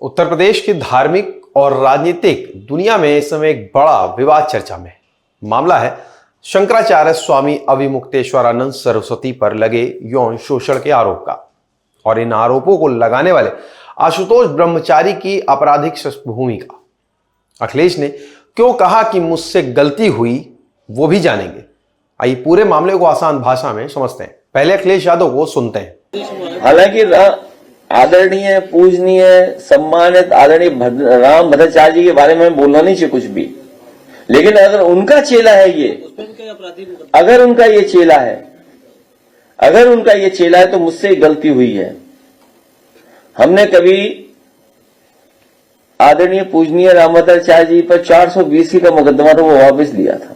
उत्तर प्रदेश की धार्मिक और राजनीतिक दुनिया में इस समय एक बड़ा विवाद चर्चा में है। मामला है शंकराचार्य स्वामी अविमुक्तेश्वरानंद सरस्वती पर लगे यौन शोषण के आरोप का और इन आरोपों को लगाने वाले आशुतोष ब्रह्मचारी की आपराधिक पृष्ठभूमि का। अखिलेश ने क्यों कहा कि मुझसे गलती हुई, वो भी जानेंगे। आइए पूरे मामले को आसान भाषा में समझते हैं। पहले अखिलेश यादव को सुनते हैं। हालांकि आदरणीय, पूजनीय, सम्मानित आदरणीय राम भद्राचार्य जी के बारे में बोलना नहीं चाहिए कुछ भी, लेकिन अगर उनका चेला है ये, अगर उनका ये चेला है तो मुझसे गलती हुई है। हमने कभी आदरणीय पूजनीय राम भद्राचार्य जी पर 420 का मुकदमा था, वो वापस लिया था।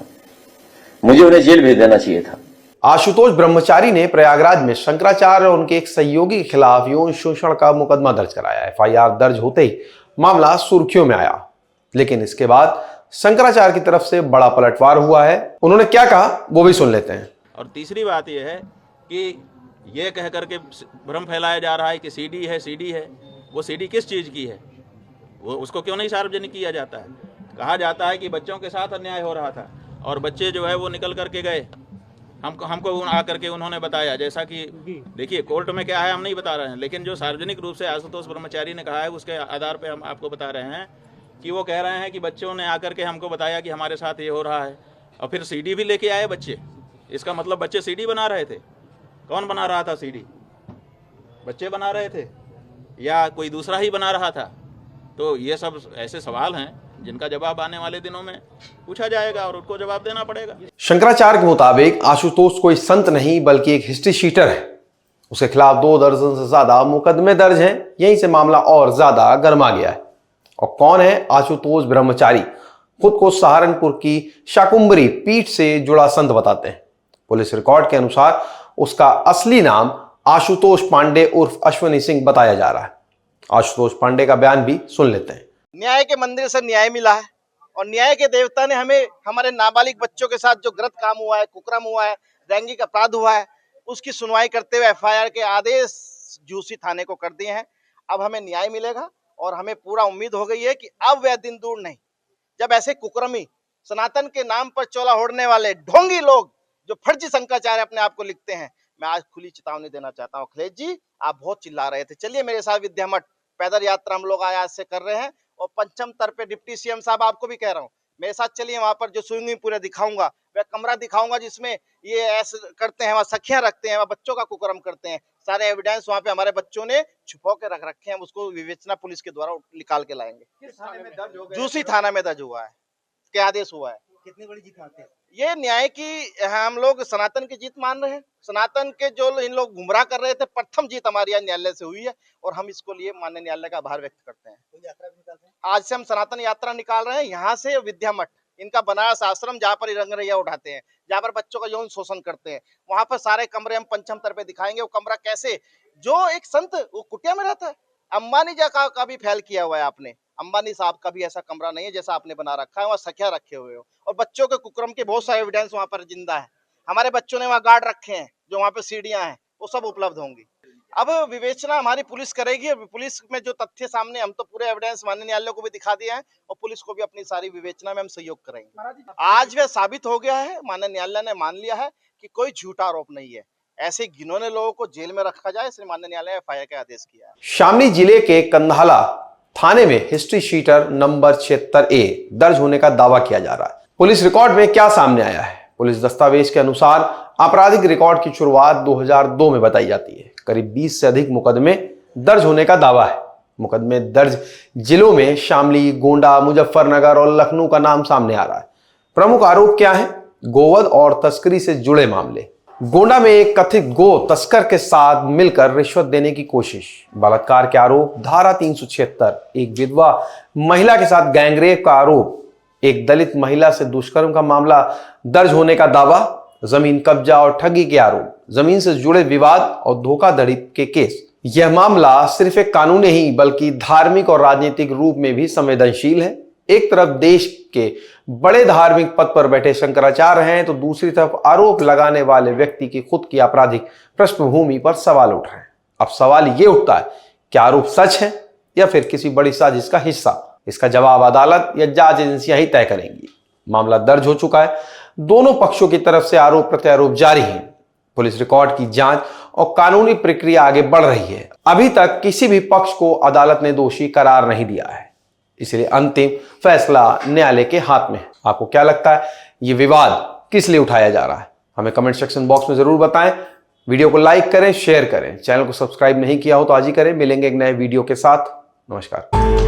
मुझे उन्हें जेल भेज देना चाहिए था। आशुतोष ब्रह्मचारी ने प्रयागराज में शंकराचार्य और उनके एक सहयोगी के खिलाफ यौन शोषण का मुकदमा दर्ज कराया। एफआईआर दर्ज होते ही मामला सुर्खियों में आया, लेकिन इसके बाद शंकराचार्य की तरफ से बड़ा पलटवार हुआ है। उन्होंने क्या कहा वो भी सुन लेते हैं। और तीसरी बात यह है कि ये कह करके भ्रम फैलाया जा रहा है कि सीडी है। वो सीडी किस चीज़ की है, वो उसको क्यों नहीं सार्वजनिक किया जाता है। कहा जाता है कि बच्चों के साथ अन्याय हो रहा था और बच्चे जो है वो निकल करके गए, हमको आकर के उन्होंने बताया। जैसा कि देखिए कोर्ट में क्या है हम नहीं बता रहे हैं, लेकिन जो सार्वजनिक रूप से आशुतोष ब्रह्मचारी ने कहा है उसके आधार पे हम आपको बता रहे हैं कि वो कह रहे हैं कि बच्चों ने आकर के हमको बताया कि हमारे साथ ये हो रहा है, और फिर सीडी भी लेके आए बच्चे। इसका मतलब बच्चे सीडी बना रहे थे। कौन बना रहा था सीडी? बच्चे बना रहे थे या कोई दूसरा ही बना रहा था? तो ये सब ऐसे सवाल हैं जिनका जवाब आने वाले दिनों में पूछा जाएगा और उनको जवाब देना पड़ेगा। शंकराचार्य के मुताबिक आशुतोष कोई संत नहीं बल्कि एक हिस्ट्री शीटर है। उसके खिलाफ 2 दर्जन से ज्यादा मुकदमे दर्ज हैं। यहीं से मामला और ज्यादा गर्मा गया है। और कौन है आशुतोष ब्रह्मचारी? खुद को सहारनपुर की शाकुंभरी पीठ से जुड़ा संत बताते हैं। पुलिस रिकॉर्ड के अनुसार उसका असली नाम आशुतोष पांडे उर्फ अश्विनी सिंह बताया जा रहा है। आशुतोष पांडे का बयान भी सुन लेते हैं। न्याय के मंदिर से न्याय मिला है और न्याय के देवता ने हमें हमारे नाबालिग बच्चों के साथ जो गलत काम हुआ है, कुकर्म हुआ है, लैंगिक अपराध हुआ है, उसकी सुनवाई करते हुए एफआईआर के आदेश झूसी थाने को कर दिए हैं। अब हमें न्याय मिलेगा और हमें पूरा उम्मीद हो गई है कि अब वह दिन दूर नहीं जब ऐसे कुकर्मी, सनातन के नाम पर चोला ओढ़ने वाले ढोंगी लोग जो फर्जी शंकराचार्य अपने आप को लिखते हैं, मैं आज खुली चेतावनी देना चाहता हूँ। अखिलेश जी, आप बहुत चिल्ला रहे थे, चलिए मेरे साथ विद्या मठ पैदल यात्रा हम लोग आज से कर रहे हैं और पंचम तर पे डिप्टी सीएम साहब आपको भी कह रहा हूँ, मेरे साथ चलिए। वहां पर जो स्विमिंग पूल दिखाऊंगा, वह कमरा दिखाऊंगा जिसमें ये ऐसे करते हैं, वहाँ सखियां रखते हैं, वहाँ बच्चों का कुकर्म करते हैं। सारे एविडेंस वहाँ पे हमारे बच्चों ने छुपा के रख रखे हैं, उसको विवेचना पुलिस के द्वारा निकाल के लाएंगे। दूसरी थाना में दर्ज हुआ है, क्या आदेश हुआ है। कितनी बड़ी जीत मानते हैं? ये न्याय की हम लोग सनातन की जीत मान रहे हैं। सनातन के जो इन लोग गुमराह कर रहे थे, प्रथम जीत हमारी यहाँ न्यायालय से हुई है और हम इसको लिए माननीय न्यायालय का आभार व्यक्त करते हैं। तो यात्रा भी निकालते हैं? आज से हम सनातन यात्रा निकाल रहे हैं यहाँ से विद्या मठ, इनका बनारस आश्रम जहाँ पर रंगरैया उठाते हैं, जहाँ पर बच्चों का यौन शोषण करते हैं, वहां पर सारे कमरे हम पंचम तर पे दिखाएंगे। वो कमरा कैसे, जो एक संत वो कुटिया में रहता है, अंबानी जी का भी फैल किया हुआ है आपने। अंबानी साहब का भी ऐसा कमरा नहीं है जैसा आपने बना रखा है, वहाँ सखिया रखे हुए हो और बच्चों के कुकर्म के बहुत सारे एविडेंस वहाँ पर जिंदा है। हमारे बच्चों ने वहाँ गार्ड रखे हैं, जो वहाँ पे सीढ़ियां हैं वो सब उपलब्ध होंगी। अब विवेचना हमारी पुलिस करेगी। पुलिस में जो तथ्य सामने, हम तो पूरे एविडेंस माननीय न्यायालय को भी दिखा दिया है और पुलिस को भी अपनी सारी विवेचना में हम सहयोग करेंगे। आज वह साबित हो गया है, माननीय न्यायालय ने मान लिया है कि कोई झूठा आरोप नहीं है। ऐसे घिनौने लोगों को जेल में रखा जाए, इसलिए माननीय न्यायालय ने एफआईआर का आदेश किया है। शामली जिले के कंधाला थाने में हिस्ट्री शीटर नंबर 76A दर्ज होने का दावा किया जा रहा है। पुलिस रिकॉर्ड में क्या सामने आया है? पुलिस दस्तावेज के अनुसार आपराधिक रिकॉर्ड की शुरुआत 2002 में बताई जाती है। करीब 20 से अधिक मुकदमे दर्ज होने का दावा है। मुकदमे दर्ज जिलों में शामली, गोंडा, मुजफ्फरनगर और लखनऊ का नाम सामने आ रहा है। प्रमुख आरोप क्या है? गोवध और तस्करी से जुड़े मामले। गोंडा में एक कथित गो तस्कर के साथ मिलकर रिश्वत देने की कोशिश, बलात्कार के आरोप, धारा 376, एक विधवा महिला के साथ गैंगरेप का आरोप, एक दलित महिला से दुष्कर्म का मामला दर्ज होने का दावा, जमीन कब्जा और ठगी के आरोप, जमीन से जुड़े विवाद और धोखाधड़ी के केस। यह मामला सिर्फ एक कानूनी ही बल्कि धार्मिक और राजनीतिक रूप में भी संवेदनशील है। एक तरफ देश के बड़े धार्मिक पद पर बैठे शंकराचार्य हैं, तो दूसरी तरफ आरोप लगाने वाले व्यक्ति की खुद की आपराधिक पृष्ठभूमि पर सवाल उठ रहे हैं। अब सवाल यह उठता है, क्या आरोप सच है या फिर किसी बड़ी साजिश का हिस्सा? इसका जवाब अदालत या जांच एजेंसियां ही तय करेंगी। मामला दर्ज हो चुका है, दोनों पक्षों की तरफ से आरोप प्रत्यारोप जारी है। पुलिस रिकॉर्ड की जांच और कानूनी प्रक्रिया आगे बढ़ रही है। अभी तक किसी भी पक्ष को अदालत ने दोषी करार नहीं दिया है, इसलिए अंतिम फैसला न्यायालय के हाथ में है। आपको क्या लगता है, यह विवाद किस लिए उठाया जा रहा है? हमें कमेंट सेक्शन बॉक्स में जरूर बताएं। वीडियो को लाइक करें, शेयर करें, चैनल को सब्सक्राइब नहीं किया हो तो आज ही करें। मिलेंगे एक नए वीडियो के साथ। नमस्कार।